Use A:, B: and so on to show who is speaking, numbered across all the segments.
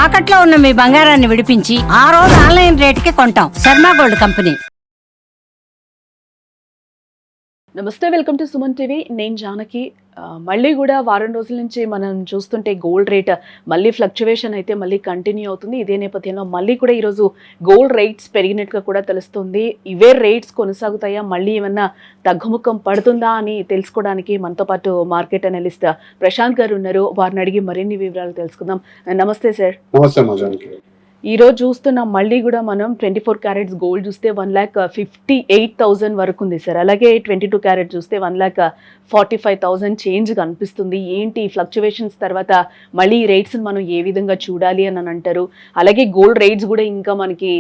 A: తాకట్లో ఉన్న మీ బంగారాన్ని విడిపించి ఆ రోజు ఆన్లైన్ రేటుకి కొంటాం. Sharma gold company.
B: నమస్తే, వెల్కమ్ టు సుమన్ టీవీ. నేను జానకి. మళ్ళీ కూడా వారం రోజుల నుంచి మనం చూస్తుంటే గోల్డ్ రేట్ మళ్ళీ ఫ్లక్చువేషన్ అయితే మళ్ళీ కంటిన్యూ అవుతుంది. ఇదే నేపథ్యంలో మళ్ళీ కూడా ఈరోజు గోల్డ్ రేట్స్ పెరిగినట్టుగా కూడా తెలుస్తుంది. ఇవే రేట్స్ కొనసాగుతాయా, మళ్ళీ ఏమన్నా తగ్గుముఖం పడుతుందా అని తెలుసుకోవడానికి మనతో పాటు మార్కెట్ అనలిస్ట్ ప్రశాంత్ గారు ఉన్నారు. వారిని అడిగి మరిన్ని వివరాలు తెలుసుకుందాం. నమస్తే సార్.
C: నమస్తే.
B: ఈ రోజు చూస్తున్నాం మళ్ళీ కూడా మనం 24 క్యారెట్స్ గోల్డ్ చూస్తే 1,58,000 వరకు ఉంది సార్. అలాగే 22 క్యారెట్ చూస్తే 1,45,000 చేంజ్ కనిపిస్తుంది. ఏంటి ఫ్లక్చువేషన్స్ తర్వాత మళ్ళీ ఈ రేట్స్ మనం ఏ విధంగా చూడాలి అని అంటారు? అలాగే గోల్డ్ రేట్స్ కూడా ఇంకా మనకి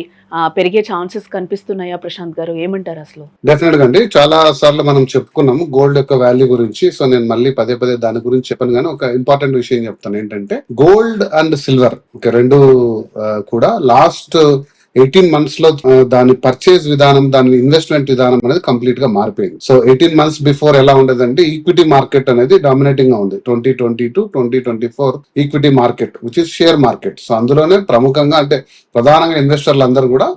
B: పెరిగే ఛాన్సెస్ కనిపిస్తున్నాయా ప్రశాంత్ గారు, ఏమంటారు అసలు?
C: డెఫినెట్ గా అండి, చాలా సార్లు మనం చెప్పుకున్నాము గోల్డ్ యొక్క వాల్యూ గురించి. సో నేను మళ్ళీ పదే పదే దాని గురించి చెప్పాను, కానీ ఒక ఇంపార్టెంట్ విషయం చెప్తాను. ఏంటంటే గోల్డ్ అండ్ సిల్వర్ రెండు కూడా లాస్ట్ 18 months లో దాని పర్చేజ్ విధానం, దాని ఇన్వెస్ట్మెంట్ విధానం అనేది కంప్లీట్ గా మారిపోయింది. సో 18 months బిఫోర్ ఎలా ఉండేదంటే ఈక్విటీ మార్కెట్ అనేది డామినేటింగ్ గా ఉంది. 2022-2024 equity market which is share market. So అందులోనే ప్రముఖంగా అంటే ప్రధానంగా ఇన్వెస్టర్లు అందరూ కూడా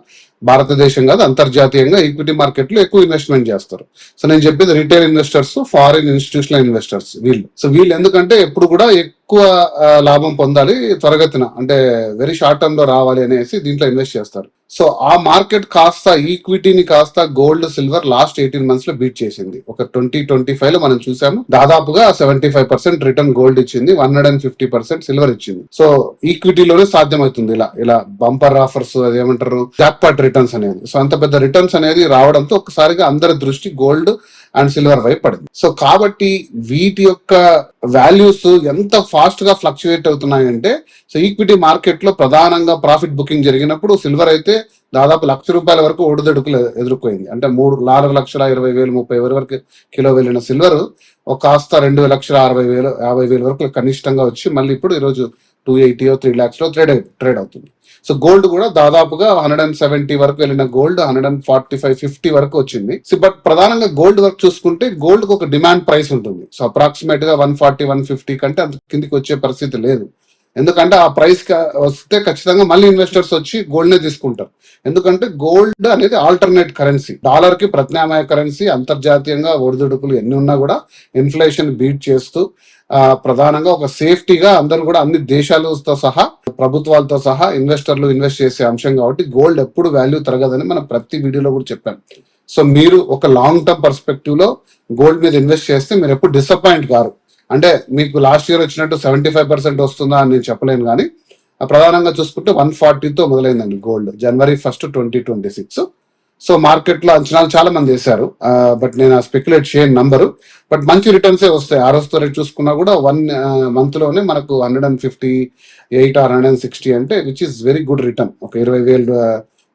C: భారతదేశం కాదు అంతర్జాతీయంగా ఈక్విటీ మార్కెట్ లో ఎక్కువ ఇన్వెస్ట్మెంట్ చేస్తారు. సో నేను చెప్పేది retail investors, foreign institutional investors వీళ్ళు. సో వీళ్ళు ఎందుకంటే ఎప్పుడు కూడా ఎక్కువ లాభం పొందాలి త్వరగతిన, అంటే వెరీ షార్ట్ టర్మ్ లో రావాలి అనేసి దీంట్లో ఇన్వెస్ట్ చేస్తారు. సో ఆ మార్కెట్ కాస్త ఈక్విటీని కాస్త గోల్డ్ సిల్వర్ లాస్ట్ 18 months లో బీట్ చేసింది. ఒక 2025 లో మనం చూసాము దాదాపుగా 75% రిటర్న్ గోల్డ్ ఇచ్చింది, 150% సిల్వర్ ఇచ్చింది. సో ఈక్విటీలోనే సాధ్యమవుతుంది ఇలా బంపర్ ఆఫర్స్, అదేమంటారు జాక్పాట్ రిటర్న్స్ అనేది. సో అంత పెద్ద రిటర్న్స్ అనేది రావడంతో ఒక్కసారిగా అందరి దృష్టి గోల్డ్ అండ్ సిల్వర్ వైపు పడింది. సో కాబట్టి వీటి యొక్క వాల్యూస్ ఎంత ఫాస్ట్ గా ఫ్లక్చుయేట్ అవుతున్నాయంటే, సో ఈక్విటీ మార్కెట్ లో ప్రధానంగా ప్రాఫిట్ బుకింగ్ జరిగినప్పుడు సిల్వర్ అయితే దాదాపు ₹1,00,000 వరకు ఒడిదొడుకులు ఎదుర్కొంది. అంటే 4,20,000-30,000 వరకు కిలో వెళ్ళిన సిల్వర్ ఒక కాస్త 2,60,000-50,000 వరకు కనిష్టంగా వచ్చి మళ్ళీ ఇప్పుడు ఈరోజు 280 3 lakhs లో ట్రేడ్ అవుతుంది. సో గోల్డ్ కూడా దాదాపుగా 170 వరకు వెళ్ళిన గోల్డ్ 145-50 వరకు వచ్చింది. సో బట్ ప్రధానంగా గోల్డ్ వరకు చూసుకుంటే గోల్డ్ కు ఒక డిమాండ్ ప్రైస్ ఉంటుంది. సో అప్రాక్సిమేట్ గా 140-150 కంటే అంత కిందికి వచ్చే పరిస్థితి లేదు. ఎందుకంటే ఆ ప్రైస్ వస్తే ఖచ్చితంగా మళ్ళీ ఇన్వెస్టర్స్ వచ్చి గోల్డ్ నే తీసుకుంటారు. ఎందుకంటే గోల్డ్ అనేది ఆల్టర్నేట్ కరెన్సీ, డాలర్ కి ప్రత్యామ్నాయ కరెన్సీ. అంతర్జాతీయంగా ఒడిదుడుకులు ఎన్ని ఉన్నా కూడా ఇన్ఫ్లేషన్ బీట్ చేస్తూ ప్రధానంగా ఒక సేఫ్టీగా అందరూ కూడా అన్ని దేశాలతో సహా ప్రభుత్వాలతో సహా ఇన్వెస్టర్లు ఇన్వెస్ట్ చేసే అంశం కాబట్టి గోల్డ్ ఎప్పుడు వాల్యూ తరగదని మనం ప్రతి వీడియోలో కూడా చెప్పాను. సో మీరు ఒక లాంగ్ టర్మ్ పర్స్పెక్టివ్ లో గోల్డ్ మీద ఇన్వెస్ట్ చేస్తే మీరు ఎప్పుడు డిసప్పాయింట్ కారు. అంటే మీకు లాస్ట్ ఇయర్ వచ్చినట్టు 75% వస్తుందా అని నేను చెప్పలేను, కానీ ప్రధానంగా చూసుకుంటే 140తో మొదలైందండి గోల్డ్ January 1, 2026. సో మార్కెట్ లో అంచనాలు చాలా మంది వేశారు, బట్ నేను స్పెక్యులేట్ చేయని నంబరు, బట్ మంచి రిటర్న్స్ వస్తాయి. ఆ రోజుతో రేట్ చూసుకున్నా కూడా 1 month లోనే మనకు 158 or 160 అంటే which is very good return. ఒక 20,000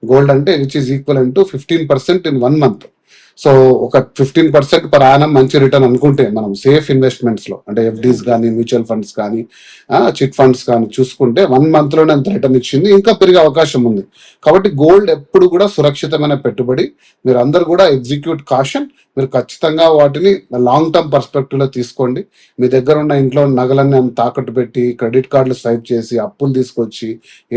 C: గోల్డ్ అంటే which is equal to 15% in 1 month. So ఒక 15% పర్ యానం మంచి రిటర్న్ అనుకుంటే మనం సేఫ్ ఇన్వెస్ట్మెంట్స్ లో, అంటే ఎఫ్డీస్ కానీ మ్యూచువల్ ఫండ్స్ కానీ చిట్ ఫండ్స్ కానీ చూసుకుంటే 1 month లోనే అంత రిటర్న్ ఇచ్చింది, ఇంకా పెరిగే అవకాశం ఉంది. కాబట్టి గోల్డ్ ఎప్పుడు కూడా సురక్షితమైన పెట్టుబడి. మీరు అందరు కూడా ఎగ్జిక్యూట్ కాషన్. మీరు ఖచ్చితంగా వాటిని లాంగ్ టర్మ్ పర్స్పెక్టివ్ లో తీసుకోండి. మీ దగ్గర ఉన్న ఇంట్లో నగలన్నీ తాకట్టు పెట్టి క్రెడిట్ కార్డులు స్వైప్ చేసి అప్పులు తీసుకొచ్చి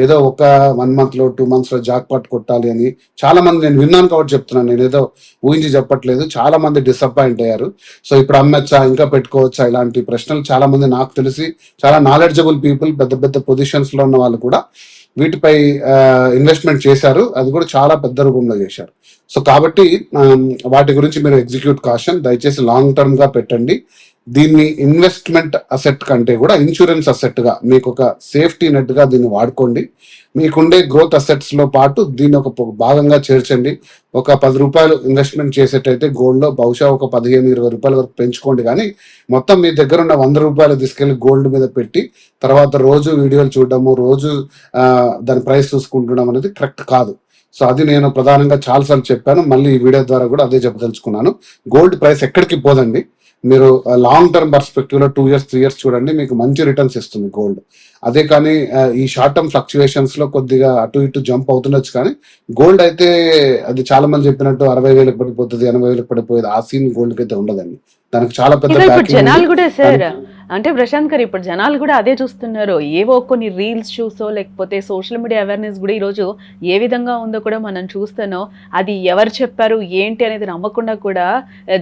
C: ఏదో ఒక 1 month లో 2 months లో జాక్పాట్ కొట్టాలి అని చాలా మంది, నేను విన్నాను కాబట్టి చెప్తున్నాను, నేను ఏదో ఊహించి చెప్పట్లేదు, చాలా మంది డిసప్పాయింట్ అయ్యారు. సో ఇప్పుడు అమ్మచ్చా, ఇంకా పెట్టుకోవచ్చా, ఇలాంటి ప్రశ్నలు చాలా మంది, నాకు తెలిసి చాలా నాలెడ్జబుల్ పీపుల్, పెద్ద పెద్ద పొజిషన్స్ లో ఉన్న వాళ్ళు కూడా వీటిపై ఇన్వెస్ట్మెంట్ చేశారు. అది కూడా చాలా పెద్ద రూపంలో చేశారు. సో కాబట్టి వాటి గురించి మీరు ఎగ్జిక్యూట్ కాషన్. దయచేసి లాంగ్ టర్మ్ గా పెట్టండి. దీన్ని ఇన్వెస్ట్మెంట్ అసెట్ కంటే కూడా ఇన్సూరెన్స్ అసెట్ గా, మీకు ఒక సేఫ్టీ నెట్ గా దీన్ని వాడుకోండి. మీకుండే గ్రోత్ అసెట్స్ లో పాటు దీన్ని ఒక భాగంగా చేర్చండి. ఒక ₹10 ఇన్వెస్ట్మెంట్ చేసేటైతే గోల్డ్ లో బహుశా ఒక ₹15-20 వరకు పెంచుకోండి. కానీ మొత్తం మీ దగ్గర ఉన్న ₹100 తీసుకెళ్లి గోల్డ్ మీద పెట్టి తర్వాత రోజు వీడియోలు చూడడము, రోజు దాని ప్రైస్ చూసుకుంటడం అనేది కరెక్ట్ కాదు. సో అది నేను ప్రధానంగా చాలాసార్లు చెప్పాను, మళ్ళీ ఈ వీడియో ద్వారా కూడా అదే చెప్పదలుచుకున్నాను. గోల్డ్ ప్రైస్ ఎక్కడికి పోదండి. మీరు లాంగ్ టర్మ్ పర్స్పెక్టివ్ లో 2 years 3 years చూడండి, మీకు మంచి రిటర్న్స్ ఇస్తుంది గోల్డ్. అదే కానీ ఈ షార్ట్ టర్మ్ ఫ్లక్చువేషన్స్ లో కొద్దిగా అటు ఇటు జంప్ అవుతుండొచ్చు, కానీ గోల్డ్ అయితే అది చాలా మంది చెప్పినట్టు 60,000 పడిపోతుంది, 80,000 పడిపోయేది, ఆ సీన్ గోల్డ్ కి అయితే ఉండదండి. దానికి చాలా పెద్ద
B: జనాలు కూడా సార్ అంటే ప్రశాంత్ గారు ఇప్పుడు జనాలు కూడా అదే చూస్తున్నారు. ఏవో కొన్ని రీల్స్ చూసో లేకపోతే సోషల్ మీడియా అవేర్నెస్ కూడా ఈరోజు ఏ విధంగా ఉందో కూడా మనం చూస్తానో, అది ఎవరు చెప్పారు ఏంటి అనేది నమ్మకుండా కూడా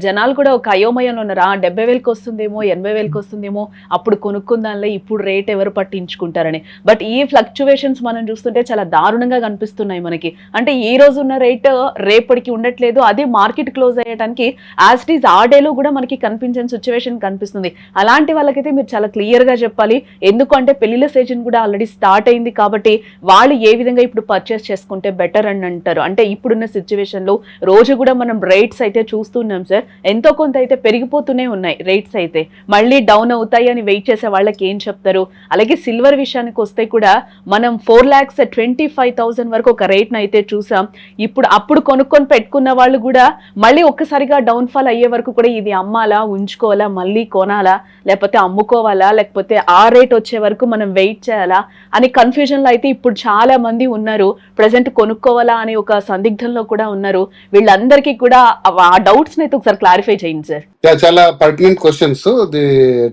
B: జనాలు కూడా ఒక అయోమయంలో ఉన్నారు. 70,000కి వస్తుందేమో, 80,000కి వస్తుందేమో, అప్పుడు కొనుక్కుందాంలే, ఇప్పుడు రేట్ ఎవరు పట్టించుకుంటారని. బట్ ఈ ఫ్లక్చువేషన్స్ మనం చూస్తుంటే చాలా దారుణంగా కనిపిస్తున్నాయి మనకి. అంటే ఈ రోజు ఉన్న రేట్ రేపటికి ఉండట్లేదు. అది మార్కెట్ క్లోజ్ అయ్యడానికి యాజ్ ఇట్ ఈస్ ఆ డేలో కూడా మనకి కనిపించని సిచ్యువేషన్ కనిపిస్తుంది. అలాంటి వాళ్ళకైతే మీరు చాలా క్లియర్ గా చెప్పాలి. ఎందుకంటే పెళ్లిళ్ళ సీజన్ కూడా ఆల్రెడీ స్టార్ట్ అయింది కాబట్టి వాళ్ళు ఏ విధంగా ఇప్పుడు పర్చేస్ చేసుకుంటే బెటర్ అని అంటారు. అంటే ఇప్పుడున్న సిచ్యువేషన్ లో రోజు కూడా మనం రేట్స్ అయితే చూస్తున్నాం సార్, ఎంతో కొంత అయితే పెరిగిపోతూనే ఉన్నాయి రేట్స్ అయితే. మళ్ళీ డౌన్ అవుతాయి అని వెయిట్ చేసే వాళ్ళకి ఏం చెప్తారు? అలాగే సిల్వర్ విషయానికి వస్తే కూడా మనం 4,25,000 వరకు ఒక రేట్ను అయితే చూసాం. ఇప్పుడు అప్పుడు కొనుక్కొని పెట్టుకున్న వాళ్ళు కూడా మళ్ళీ ఒక్కసారిగా డౌన్ ఫాల్ అయ్యే వరకు కూడా ఇది అమ్మాలా, ఉంచుకోవాలా, మళ్ళీ కొనాలా, లేకపోతే అమ్ముకోవాలా, లేకపోతే ఆ రేట్ వచ్చే వరకు మనం వెయిట్ చేయాలా అని కన్ఫ్యూజన్ లో అయితే ఇప్పుడు చాలా మంది ఉన్నారు. ప్రెసెంట్ కొనుక్కోవాలా అనే ఒక సందిగ్ధంలో కూడా ఉన్నారు. వీళ్ళందరికీ కూడా ఆ డౌట్స్ అయితే ఒకసారి క్లారిఫై చేయండి సార్.
C: చాలా పర్టినెంట్ క్వశ్చన్స్. ఇది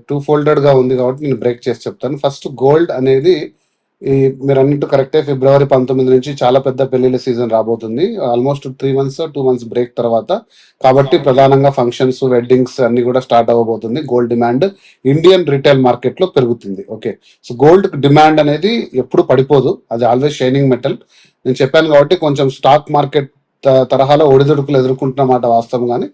C: 2-folded గా ఉంది కాబట్టి నేను బ్రేక్ చేసి చెప్తాను. ఫస్ట్, గోల్డ్ అనేది మీరు అన్నట్టు కరెక్టే. ఫిబ్రవరి 19 నుంచి చాలా పెద్ద పెళ్లిళ్ళ సీజన్ రాబోతుంది. ఆల్మోస్ట్ 3 months 2 months బ్రేక్ తర్వాత. కాబట్టి ప్రధానంగా ఫంక్షన్స్, వెడ్డింగ్స్ అన్ని కూడా స్టార్ట్ అవ్వబోతుంది. Gold demand Indian retail market లో పెరుగుతుంది. ఓకే, సో గోల్డ్ డిమాండ్ అనేది ఎప్పుడు పడిపోదు, అది ఆల్వేస్ షైనింగ్ మెటల్. నేను చెప్పాను కాబట్టి కొంచెం స్టాక్ మార్కెట్ తరహాలో ఒడిదుడుకులు ఎదుర్కొంటున్నమాట వాస్తవం, కానీ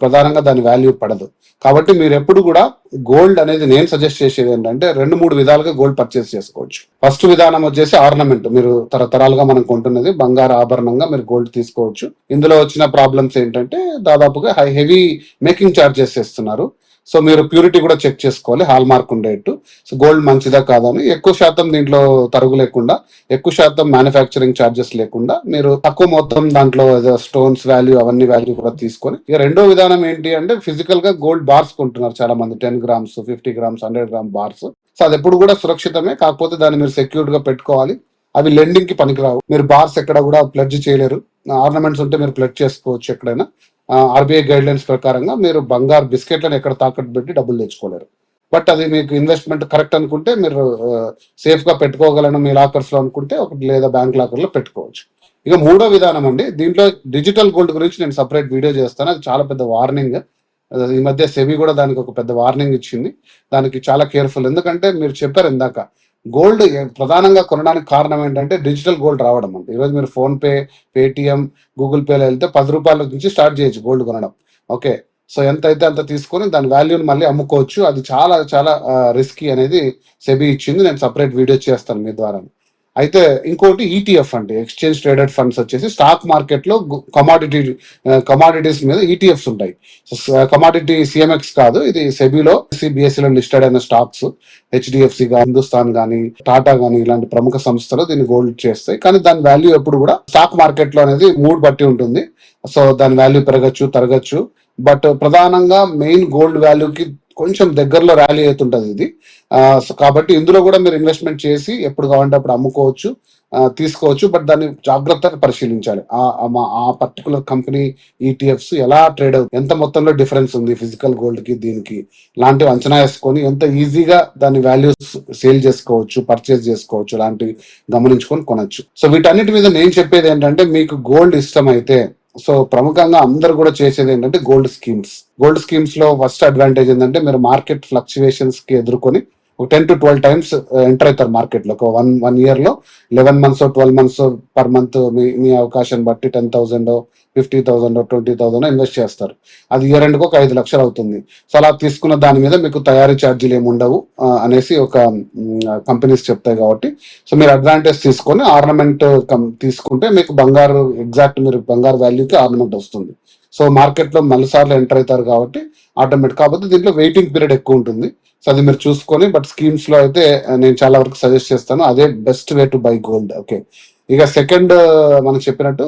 C: ప్రధానంగా దాని వాల్యూ పడదు. కాబట్టి మీరు ఎప్పుడు కూడా గోల్డ్ అనేది నేను సజెస్ట్ చేసేది ఏంటంటే 2-3 విధాలుగా గోల్డ్ పర్చేస్ చేసుకోవచ్చు. ఫస్ట్ విధానం వచ్చేసి ఆర్నమెంట్. మీరు తరతరాలుగా మనం కొంటున్నది బంగారు ఆభరణంగా మీరు గోల్డ్ తీసుకోవచ్చు. ఇందులో వచ్చిన ప్రాబ్లమ్స్ ఏంటంటే దాదాపుగా హెవీ మేకింగ్ ఛార్జెస్ ఇస్తున్నారు. సో మీరు ప్యూరిటీ కూడా చెక్ చేసుకోవాలి, హాల్ మార్క్ ఉండేట్టు. సో గోల్డ్ మంచిదా కాదని. ఎక్కువ శాతం దీంట్లో తరుగు లేకుండా, ఎక్కువ శాతం మ్యానుఫ్యాక్చరింగ్ ఛార్జెస్ లేకుండా మీరు తక్కువ మొత్తం దాంట్లో స్టోన్స్ వాల్యూ అవన్నీ వాల్యూ కూడా తీసుకొని. ఇక రెండో విధానం ఏంటి అంటే ఫిజికల్ గా గోల్డ్ బార్స్ కొంటున్నారు చాలా మంది. 10 grams, 50 grams, 100 gram bars. So అది ఎప్పుడు కూడా సురక్షితమే, కాకపోతే దాన్ని మీరు సెక్యూర్డ్ గా పెట్టుకోవాలి. అవి లెండింగ్ కి పనికిరావు. మీరు బార్స్ ఎక్కడ కూడా ప్లెడ్జ్ చేయలేరు. ఆర్నమెంట్స్ ఉంటే మీరు ప్లెడ్జ్ చేసుకోవచ్చు ఎక్కడైనా. ఆర్బీఐ గైడ్ లైన్స్ ప్రకారంగా మీరు బంగారు బిస్కెట్లను ఎక్కడ తాకట్టు పెట్టి డబ్బులు తెచ్చుకోలేరు. బట్ అది మీకు ఇన్వెస్ట్మెంట్ కరెక్ట్ అనుకుంటే మీరు సేఫ్ గా పెట్టుకోగలను మీ లాకర్స్ లో అనుకుంటే ఒకటి లేదా బ్యాంక్ లాకర్ లో పెట్టుకోవచ్చు. ఇక మూడో విధానం అండి, దీంట్లో డిజిటల్ గోల్డ్ గురించి నేను సపరేట్ వీడియో చేస్తాను. అది చాలా పెద్ద వార్నింగ్. ఈ మధ్య సెబీ కూడా దానికి ఒక పెద్ద వార్నింగ్ ఇచ్చింది. దానికి చాలా కేర్ఫుల్. ఎందుకంటే మీరు చెప్పారు ఇందాక, గోల్డ్ ప్రధానంగా కొనడానికి కారణం ఏంటంటే డిజిటల్ గోల్డ్ రావడం. అంటే ఈరోజు మీరు ఫోన్ పే, పేటిఎం, గూగుల్ పేలో వెళ్తే 10 రూపాయల నుంచి స్టార్ట్ చేయొచ్చు గోల్డ్ కొనడం. ఓకే, సో ఎంత అయితే అంత తీసుకొని దాని వాల్యూని మళ్ళీ అమ్ముకోవచ్చు. అది చాలా చాలా రిస్కీ అనేది సెబీ ఇచ్చింది. నేను సపరేట్ వీడియో చేస్తాను మీ ద్వారా. అయితే ఇంకోటి ఈటీఎఫ్ అంటే ఎక్స్చేంజ్ ట్రేడెడ్ ఫండ్స్ వచ్చేసి స్టాక్ మార్కెట్ లో కమాడిటీస్ మీద ఈటీఎఫ్స్ ఉంటాయి. కమాడిటీ సిఎంఎక్స్ కాదు, ఇది సెబీలో బిఎస్సిలో లిస్టెడ్ అయిన స్టాక్స్. హెచ్డిఎఫ్సి గా, హిందుస్థాన్ గానీ, టాటా గానీ ఇలాంటి ప్రముఖ సంస్థలు దీన్ని గోల్డ్ చేస్తాయి. కానీ దాని వాల్యూ ఎప్పుడు కూడా స్టాక్ మార్కెట్ లో అనేది మూడ్ బట్టి ఉంటుంది. సో దాని వాల్యూ పెరగచ్చు, తరగచ్చు. బట్ ప్రధానంగా మెయిన్ గోల్డ్ వాల్యూకి కొంచెం దగ్గరలో ర్యాలీ అవుతుంటది ఇది. కాబట్టి ఇందులో కూడా మీరు ఇన్వెస్ట్మెంట్ చేసి ఎప్పుడు కావాలంటే అప్పుడు అమ్ముకోవచ్చు, తీసుకోవచ్చు. బట్ దాన్ని జాగ్రత్తగా పరిశీలించాలి. ఆ పర్టికులర్ కంపెనీ ఈటీఎఫ్స్ ఎలా ట్రేడ్ అవుతుంది, ఎంత మొత్తంలో డిఫరెన్స్ ఉంది ఫిజికల్ గోల్డ్ కి దీనికి, లాంటివి అంచనా వేసుకొని ఎంత ఈజీగా దాని వాల్యూస్ సేల్ చేసుకోవచ్చు, పర్చేస్ చేసుకోవచ్చు, లాంటివి గమనించుకొని కొనొచ్చు. సో వీటన్నిటి మీద నేను చెప్పేది ఏంటంటే, మీకు గోల్డ్ ఇష్టం అయితే, సో ప్రముఖంగా అందరు కూడా చేసేది ఏంటంటే గోల్డ్ స్కీమ్స్. గోల్డ్ స్కీమ్స్ లో ఫస్ట్ అడ్వాంటేజ్ ఏంటంటే మీరు మార్కెట్ ఫ్లక్చువేషన్స్ కి ఎదుర్కొని ఒక 10 to 12 times ఎంటర్ అవుతారు మార్కెట్ లో. ఒక వన్ ఇయర్ లో 11 months 12 months పర్ మంత్ మీ అవకాశం బట్టి 10,000 50,000 20,000 ఇన్వెస్ట్ చేస్తారు. అది ఇయర్ ఎండ్కి ఒక 5 లక్షలు అవుతుంది. సో అలా తీసుకున్న దాని మీద మీకు తయారీ ఛార్జీలు ఏమి ఉండవు అనేసి ఒక కంపెనీస్ చెప్తాయి. కాబట్టి సో మీరు అడ్వాంటేజ్ తీసుకొని ఆర్నమెంట్ తీసుకుంటే మీకు బంగారు ఎగ్జాక్ట్ మీరు బంగారు వాల్యూకి ఆర్నమెంట్ వస్తుంది. సో మార్కెట్ లో మళ్ళీసార్లు ఎంటర్ అవుతారు కాబట్టి ఆటోమేటిక్. కాకపోతే దీంట్లో వెయిటింగ్ పీరియడ్ ఎక్కువ ఉంటుంది. సో అది మీరు చూసుకొని, బట్ స్కీమ్స్ లో అయితే నేను చాలా వరకు సజెస్ట్ చేస్తాను, అదే best way to buy gold. Okay, ఇక సెకండ్ మనం చెప్పినట్టు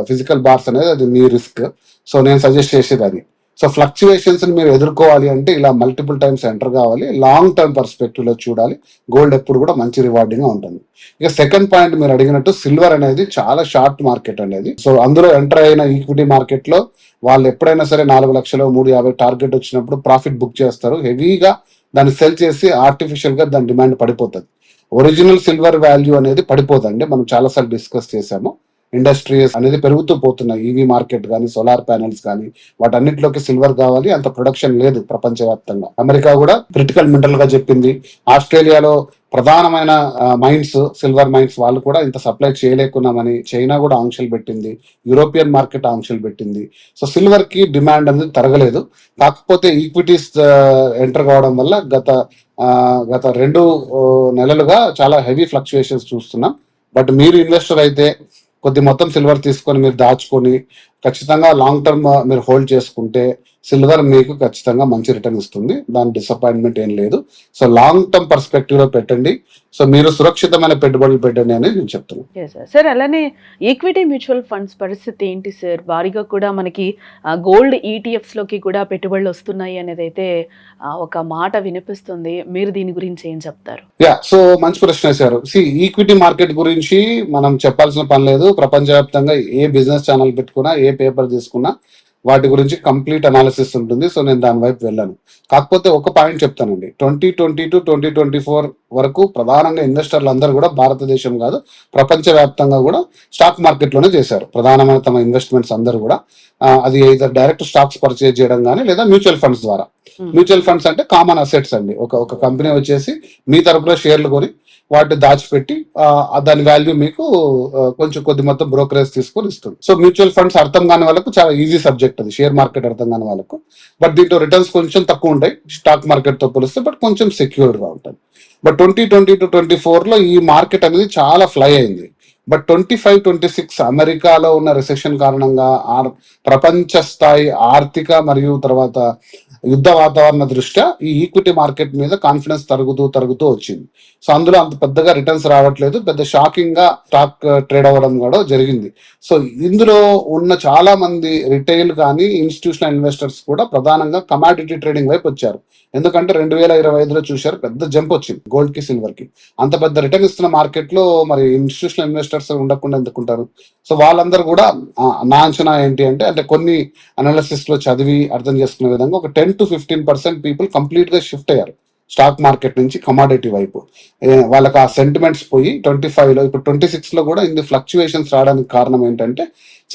C: ఫిజికల్ బార్స్ అనేది అది మీ రిస్క్. సో నేను సజెస్ట్ చేసేది అది. సో ఫ్లక్చువేషన్స్ మీరు ఎదుర్కోవాలి అంటే ఇలా మల్టిపుల్ టైమ్స్ ఎంటర్ కావాలి, లాంగ్ టర్మ్ పర్స్పెక్టివ్ లో చూడాలి. గోల్డ్ ఎప్పుడు కూడా మంచి రివార్డింగ్ గా ఉంటుంది. ఇక సెకండ్ పాయింట్ మీరు అడిగినట్టు సిల్వర్ అనేది చాలా షార్ట్ మార్కెట్ అనేది. సో అందులో ఎంటర్ అయిన ఈక్విటీ మార్కెట్ లో వాళ్ళు ఎప్పుడైనా సరే 4 లక్షలు 350 టార్గెట్ వచ్చినప్పుడు ప్రాఫిట్ బుక్ చేస్తారు. హెవీగా దాన్ని సెల్ చేసి ఆర్టిఫిషియల్ గా దాని డిమాండ్ పడిపోతుంది. ఒరిజినల్ సిల్వర్ వాల్యూ అనేది పడిపోదండి. మనం చాలాసార్లు డిస్కస్ చేసాము. ఇండస్ట్రీస్ అనేది పెరుగుతూ పోతున్నాయి. ఈవీ మార్కెట్ కానీ, సోలార్ ప్యానెల్స్ కానీ, వాటన్నిటిలోకి సిల్వర్ కావాలి. అంత ప్రొడక్షన్ లేదు ప్రపంచవ్యాప్తంగా. అమెరికా కూడా క్రిటికల్ మినరల్ గా చెప్పింది. ఆస్ట్రేలియాలో ప్రధానమైన మైన్స్, సిల్వర్ మైన్స్, వాళ్ళు కూడా ఇంత సప్లై చేయలేకున్నామని చైనా కూడా ఆంక్షలు పెట్టింది. యూరోపియన్ మార్కెట్ ఆంక్షలు పెట్టింది. సో సిల్వర్ కి డిమాండ్ అనేది తరగలేదు. కాకపోతే ఈక్విటీస్ ఎంటర్ కావడం వల్ల గత 2 నెలలుగా చాలా హెవీ ఫ్లక్చుయేషన్స్ చూస్తున్నాం. బట్ మీరు ఇన్వెస్టర్ అయితే కొద్ది మొత్తం సిల్వర్ తీసుకొని మీరు దాచుకొని ఖచ్చితంగా లాంగ్ టర్మ్ మీరు హోల్డ్ చేసుకుంటే సిల్వర్ మీకు ఖచ్చితంగా మంచి రిటర్న్ ఇస్తుంది. దాని డిసప్పాయింట్మెంట్ ఏం లేదు. సో లాంగ్ టర్మ్ పర్స్పెక్టివ్ లో పెట్టండి. సో మీరు సురక్షితమైన పెట్టుబడులు పెట్టండి అని నేను చెప్తున్నాను.
B: సార్ అలానే ఈక్విటీ మ్యూచువల్ ఫండ్స్ పరిస్థితి ఏంటి సార్? భారీగా కూడా మనకి గోల్డ్ ఈటీఎఫ్స్ లోకి కూడా పెట్టుబడులు వస్తున్నాయి అనేది అయితే ఒక మాట వినిపిస్తుంది. మీరు దీని గురించి ఏం చెప్తారు?
C: సో మంచి ప్రశ్న వేశారు. ఈక్విటీ మార్కెట్ గురించి మనం చెప్పాల్సిన పని లేదు. ప్రపంచవ్యాప్తంగా ఏ బిజినెస్ ఛానల్ పెట్టుకున్నా, ఏ పేపర్ తీసుకున్నా వాటి గురించి కంప్లీట్ అనాలిసిస్ ఉంటుంది. సో నేను దాని వైపు వెళ్ళాను. కాకపోతే ఒక పాయింట్ చెప్తానండి. 2020 to 2024 వరకు ప్రధానంగా ఇన్వెస్టర్లు అందరూ కూడా భారతదేశం కాదు, ప్రపంచవ్యాప్తంగా కూడా స్టాక్ మార్కెట్ లోనే చేశారు. ప్రధానమైన తమ ఇన్వెస్ట్మెంట్స్ అందరూ కూడా అది ఇదర్ డైరెక్ట్ స్టాక్స్ పర్చేజ్ చేయడం కానీ, లేదా మ్యూచువల్ ఫండ్స్ ద్వారా. మ్యూచువల్ ఫండ్స్ అంటే కామన్ అసెట్స్ అండి. ఒక కంపెనీ వచ్చేసి మీ తరపున షేర్లు కొని వాటిని దాచిపెట్టి దాని వాల్యూ మీకు కొంచెం కొద్ది మొత్తం బ్రోకరేజ్ తీసుకొని ఇస్తుంది. సో మ్యూచువల్ ఫండ్స్ అర్థం కాని వాళ్ళకు చాలా ఈజీ సబ్జెక్ట్ అది. షేర్ మార్కెట్ అర్థం కాని వాళ్ళకు. బట్ దీంట్లో రిటర్న్స్ కొంచెం తక్కువ ఉంటాయి స్టాక్ మార్కెట్ తో పోలిస్తే, బట్ కొంచెం సెక్యూర్డ్ గా ఉంటుంది. బట్ 2020 to 2024 లో ఈ మార్కెట్ అనేది చాలా ఫ్లై అయింది. బట్ 25-26 అమెరికాలో ఉన్న రిసెషన్ కారణంగా ప్రపంచ స్థాయి ఆర్థిక మరియు తర్వాత యుద్ధ వాతావరణ దృష్ట్యా ఈ ఈక్విటీ మార్కెట్ మీద కాన్ఫిడెన్స్ తరుగుతూ వచ్చింది. సో అందులో అంత పెద్దగా రిటర్న్స్ రావట్లేదు. పెద్ద షాకింగ్ గా స్టాక్ ట్రేడ్ అవ్వడం కూడా జరిగింది. సో ఇందులో ఉన్న చాలా మంది రిటైల్ కానీ, ఇన్స్టిట్యూషనల్ ఇన్వెస్టర్స్ కూడా ప్రధానంగా కమాడిటీ ట్రేడింగ్ వైపు వచ్చారు. ఎందుకంటే 2025లో చూశారు పెద్ద జంప్ వచ్చింది గోల్డ్ కి, సిల్వర్ కి. అంత పెద్ద రిటర్న్ ఇస్తున్న మార్కెట్ లో మరి ఇన్స్టిట్యూషనల్ ఇన్వెస్టర్స్ ఉండకుండా ఎందుకుంటారు? సో వాళ్ళందరూ కూడా నా అంచనా ఏంటి అంటే కొన్ని అనాలిసిస్ లో చదివి అర్థం చేసుకునే విధంగా ఒక 10 to 15% పీపుల్ కంప్లీట్ గా షిఫ్ట్ అయ్యారు స్టాక్ మార్కెట్ నుంచి కమాడిటీ వైపు. వాళ్ళకి ఆ సెంటిమెంట్స్ పోయి 25లో, ఇప్పుడు 26లో కూడా ఇన్ని ఫ్లక్చుయేషన్స్ రావడానికి కారణం ఏంటంటే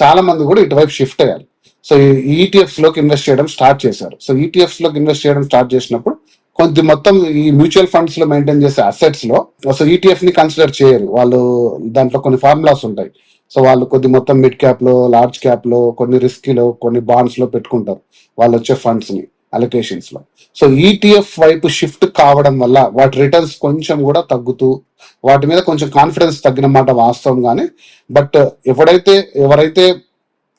C: చాలా మంది కూడా ఇటువైపు షిఫ్ట్ అయ్యారు. సో ఈటీఎఫ్స్ లోకి ఇన్వెస్ట్ చేయడం స్టార్ట్ చేశారు. సో ఈటీఎఫ్స్ లోకి ఇన్వెస్ట్ చేయడం స్టార్ట్ చేసినప్పుడు కొద్ది మొత్తం ఈ మ్యూచువల్ ఫండ్స్ లో మెయింటైన్ చేసే అసెట్స్ లో సో ఈటీఎఫ్ ని కన్సిడర్ చేయరు వాళ్ళు. దాంట్లో కొన్ని ఫార్ములాస్ ఉంటాయి. సో వాళ్ళు కొద్ది మొత్తం మిడ్ క్యాప్ లో, లార్జ్ క్యాప్ లో, కొన్ని రిస్క్ లో, కొన్ని బాండ్స్ లో పెట్టుకుంటారు వాళ్ళు వచ్చే ఫండ్స్ ని అలొకేషన్స్ లో. సో ఈటీఎఫ్ వైపు షిఫ్ట్ కావడం వల్ల వాటి రిటర్న్స్ కొంచెం కూడా తగ్గుతూ, వాటి మీద కొంచెం కాన్ఫిడెన్స్ తగ్గిన మాట వాస్తవం. కానీ బట్ ఎవరైతే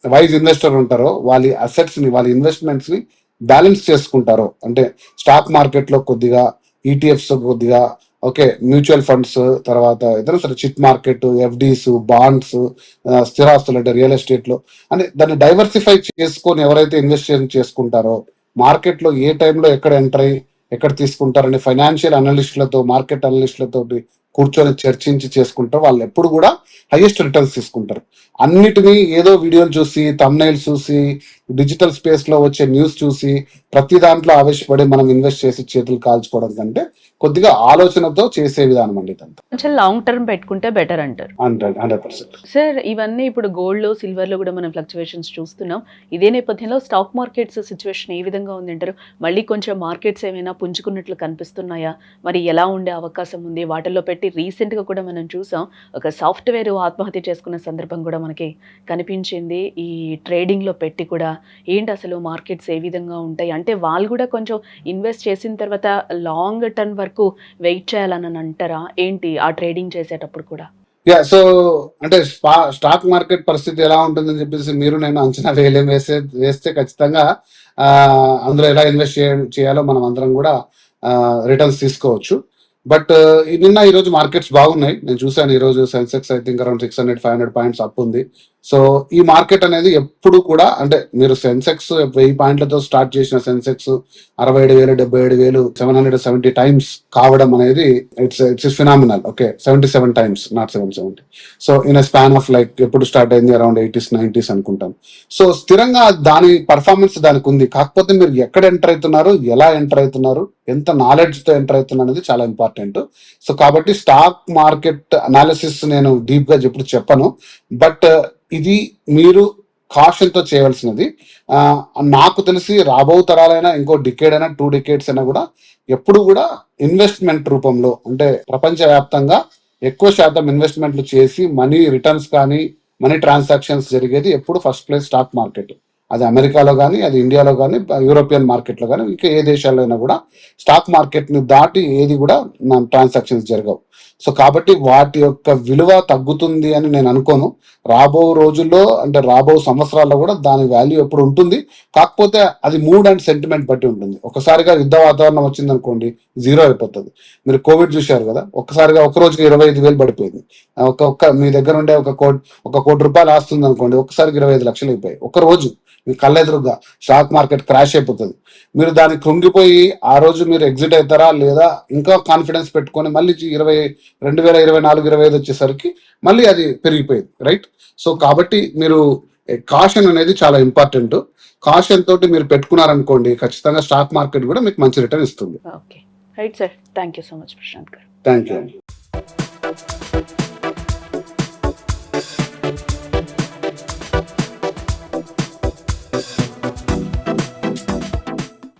C: వైజ్ ఇన్వెస్టర్ ఉంటారో వాళ్ళ అసెట్స్ ని, వాళ్ళ ఇన్వెస్ట్మెంట్స్ ని బ్యాలెన్స్ చేసుకుంటారో, అంటే స్టాక్ మార్కెట్ లో కొద్దిగా, ఈటీఎఫ్స్ కొద్దిగా, ఓకే మ్యూచువల్ ఫండ్స్, తర్వాత ఇతర సరే చిట్ మార్కెట్, ఎఫ్డీస్, బాండ్స్, స్థిరాస్తులు అంటే రియల్ ఎస్టేట్ లో, అంటే దాన్ని డైవర్సిఫై చేసుకొని ఎవరైతే ఇన్వెస్ట్ చేసుకుంటారో మార్కెట్ లో ఏ టైంలో ఎక్కడ ఎంటర్ అయ్యి ఎక్కడ తీసుకుంటారని ఫైనాన్షియల్ అనలిస్టులతో, మార్కెట్ అనలిస్టులతో కూర్చొని చర్చించి చేసుకుంటారు, వాళ్ళు ఎప్పుడు కూడా హైయెస్ట్ రిటర్న్స్ తీసుకుంటారు. అన్నిటినీ ఏదో వీడియోలు చూసి, థంబ్నెయిల్స్ చూసి, డిజిటల్ స్పేస్ లో వచ్చే న్యూస్ చూసి ప్రతి దాంట్లో ఆవేశపడి మనం ఇన్వెస్ట్ చేసి చేతులు కాల్చుకోవడం కంటే కొద్దిగా ఆలోచనతో చేసే విధానం అండి ఇదంతా.
B: కొంచెం లాంగ్ టర్మ్ పెట్టుకుంటే బెటర్ అంటారు.
C: 100%.
B: సార్ ఇవన్నీ ఇప్పుడు గోల్డ్ లో, సిల్వర్ లో కూడా మనం ఫ్లక్చువేషన్స్ చూస్తున్నాం. ఇదే నేపథ్యంలో స్టాక్ మార్కెట్స్ సిచ్యువేషన్ ఏ విధంగా ఉంది అంటారు? మళ్ళీ కొంచెం మార్కెట్స్ ఏమైనా పుంజుకున్నట్లు కనిపిస్తున్నాయా? మరి ఎలా ఉండే అవకాశం ఉంది? వాటిల్లో పెట్టి రీసెంట్ గా కూడా మనం చూసాం, ఒక సాఫ్ట్వేర్ ఆత్మహత్య చేసుకున్న సందర్భం కూడా మనకి కనిపించింది. ఈ ట్రేడింగ్ లో పెట్టి కూడా ఏంటి అసలు మార్కెట్స్ ఏ విధంగా ఉంటాయి అంటే వాళ్ళు కూడా కొంచెం ఇన్వెస్ట్ చేసిన తర్వాత లాంగ్ టర్మ్ వరకు వెయిట్ చేయాలని అంటారా ఏంటి ఆ ట్రేడింగ్ చేసేటప్పుడు కూడా?
C: సో అంటే స్టాక్ మార్కెట్ పరిస్థితి ఎలా ఉంటుందని చెప్పేసి మీరు నేను అంచనా వేస్తే ఖచ్చితంగా అందులో ఎలా ఇన్వెస్ట్ చేయాలో మనం అందరం కూడా రిటర్న్స్ తీసుకోవచ్చు. బట్ నిన్న ఈ రోజు మార్కెట్స్ బాగున్నాయి. నేను చూసాను ఈ రోజు Sensex I think around 600-500 points up ఉంది. సో ఈ మార్కెట్ అనేది ఎప్పుడు కూడా అంటే మీరు సెన్సెక్స్ 1000 పాయింట్లతో స్టార్ట్ చేసిన సెన్సెక్స్ 67,000 77,000 770 టైమ్స్ కావడం అనేది it's phenomenal. Okay, 77 times, not 770. So in span of like ఎప్పుడు స్టార్ట్ అయింది, అరౌండ్ 80s 90s అనుకుంటాను. సో స్థిరంగా దాని పర్ఫార్మెన్స్ దానికి ఉంది. కాకపోతే మీరు ఎక్కడ ఎంటర్ అవుతున్నారు, ఎలా ఎంటర్ అవుతున్నారు, ఎంత నాలెడ్జ్ తో ఎంటర్ అవుతున్నారు అనేది చాలా ఇంపార్టెంట్. సో కాబట్టి స్టాక్ మార్కెట్ అనాలిసిస్ నేను డీప్ గా ఎప్పుడు చెప్పను, బట్ ఇది మీరు కాషన్ తో చేయవలసినది. నాకు తెలిసి రాబో తరాలైనా ఇంకో డికేడ్ అయినా 2 decades అయినా కూడా ఎప్పుడు కూడా ఇన్వెస్ట్మెంట్ రూపంలో అంటే ప్రపంచవ్యాప్తంగా ఎక్కువ శాతం ఇన్వెస్ట్మెంట్లు చేసి మనీ రిటర్న్స్ కానీ మనీ ట్రాన్సాక్షన్స్ జరిగేది ఎప్పుడు ఫస్ట్ ప్లేస్ స్టాక్ మార్కెట్. అది అమెరికాలో కానీ, అది ఇండియాలో కానీ, యూరోపియన్ మార్కెట్లో కానీ, ఇంకా ఏ దేశాల్లో అయినా కూడా స్టాక్ మార్కెట్ ని దాటి ఏది కూడా ట్రాన్సాక్షన్స్ జరగవు. సో కాబట్టి వాటి యొక్క విలువ తగ్గుతుంది అని నేను అనుకోను. రాబో రోజుల్లో అంటే రాబో సంవత్సరాల్లో కూడా దాని వాల్యూ ఎప్పుడు ఉంటుంది. కాకపోతే అది మూడ్ అండ్ సెంటిమెంట్ బట్టి ఉంటుంది. ఒకసారిగా యుద్ధ వాతావరణం వచ్చింది అనుకోండి, జీరో అయిపోతుంది. మీరు కోవిడ్ చూశారు కదా, ఒక్కసారిగా ఒక రోజుకి 25,000 పడిపోయింది. మీ దగ్గర ఉండే ఒక కోటి రూపాయలు ఆస్తుంది అనుకోండి, ఒక్కసారికి 25 లక్షలు అయిపోయాయి ఒక రోజు. మీ కళ్ళెదురుగా స్టాక్ మార్కెట్ క్రాష్ అయిపోతుంది. మీరు దానికి కృంగిపోయి ఆ రోజు మీరు ఎగ్జిట్ అవుతారా లేదా ఇంకా కాన్ఫిడెన్స్ పెట్టుకొని మళ్ళీ 2024 25 వచ్చేసరికి మళ్ళీ అది పెరిగిపోయింది, రైట్? సో కాబట్టి మీరు కాషన్ అనేది చాలా ఇంపార్టెంట్. కాషన్ తోటి మీరు పెట్టుకున్నారనుకోండి, ఖచ్చితంగా స్టాక్ మార్కెట్ కూడా మీకు మంచి రిటర్న్ ఇస్తుంది.
B: Okay, right sir. Thank you so much Prashanth garu.
C: Thank you.